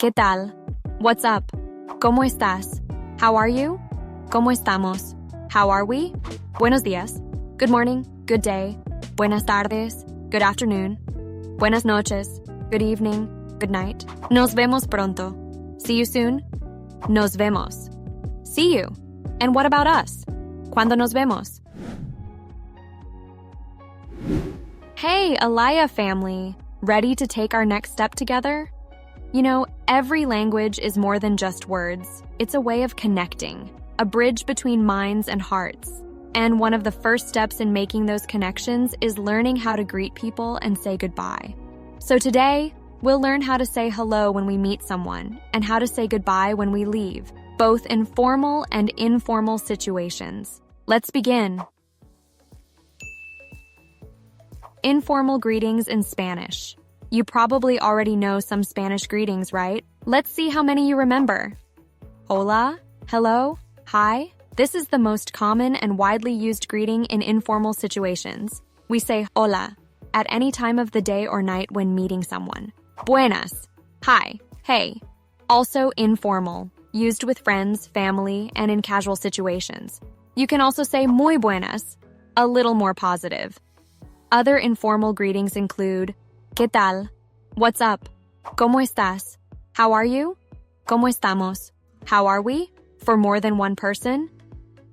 ¿Qué tal? What's up? ¿Cómo estás? How are you? ¿Cómo estamos? How are we? Buenos días. Good morning. Good day. Buenas tardes. Good afternoon. Buenas noches. Good evening. Good night. Nos vemos pronto. See you soon. Nos vemos. See you. And what about us? ¿Cuándo nos vemos? Hey, Alaya family. Ready to take our next step together? You know, every language is more than just words. It's a way of connecting, a bridge between minds and hearts. And one of the first steps in making those connections is learning how to greet people and say goodbye. So today, we'll learn how to say hello when we meet someone and how to say goodbye when we leave, both in formal and informal situations. Let's begin. Informal greetings in Spanish. You probably already know some Spanish greetings, right? Let's see how many you remember. Hola, hello, hi. This is the most common and widely used greeting in informal situations. We say hola at any time of the day or night when meeting someone. Buenas, hi, hey. Also informal, used with friends, family, and in casual situations. You can also say muy buenas, a little more positive. Other informal greetings include ¿Qué tal? What's up? ¿Cómo estás? How are you? ¿Cómo estamos? How are we? For more than one person.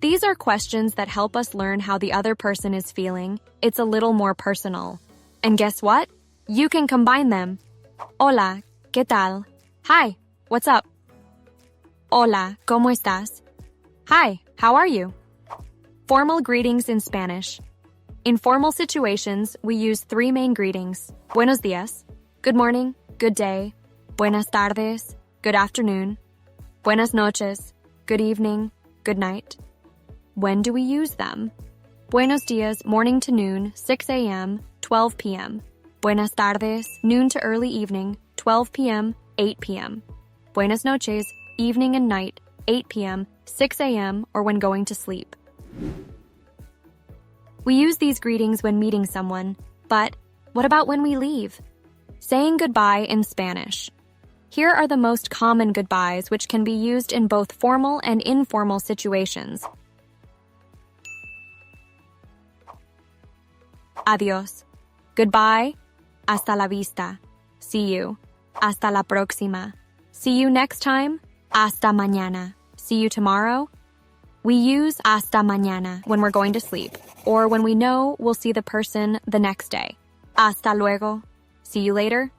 These are questions that help us learn how the other person is feeling. It's a little more personal. And guess what? You can combine them. Hola, ¿qué tal? Hi, what's up? Hola, ¿cómo estás? Hi, how are you? Formal greetings in Spanish. In formal situations, we use three main greetings. Buenos días, good morning, good day, buenas tardes, good afternoon, buenas noches, good evening, good night. When do we use them? Buenos días, morning to noon, 6 a.m., 12 p.m. Buenas tardes, noon to early evening, 12 p.m., 8 p.m. Buenas noches, evening and night, 8 p.m., 6 a.m., or when going to sleep. We use these greetings when meeting someone, but what about when we leave? Saying goodbye in Spanish. Here are the most common goodbyes which can be used in both formal and informal situations. Adiós. Goodbye. Hasta la vista. See you. Hasta la próxima. See you next time. Hasta mañana. See you tomorrow. We use hasta mañana when we're going to sleep, or when we know we'll see the person the next day. Hasta luego. See you later.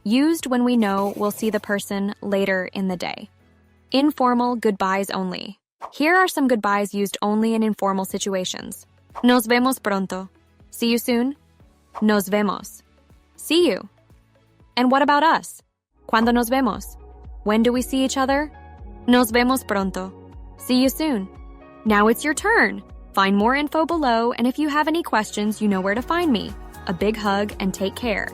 Used when we know we'll see the person later in the day. Informal goodbyes only. Here are some goodbyes used only in informal situations. Nos vemos pronto. See you soon. Nos vemos. See you. And what about us? ¿Cuándo nos vemos? When do we see each other? Nos vemos pronto. See you soon. Now it's your turn. Find more info below, and if you have any questions, you know where to find me. A big hug and take care.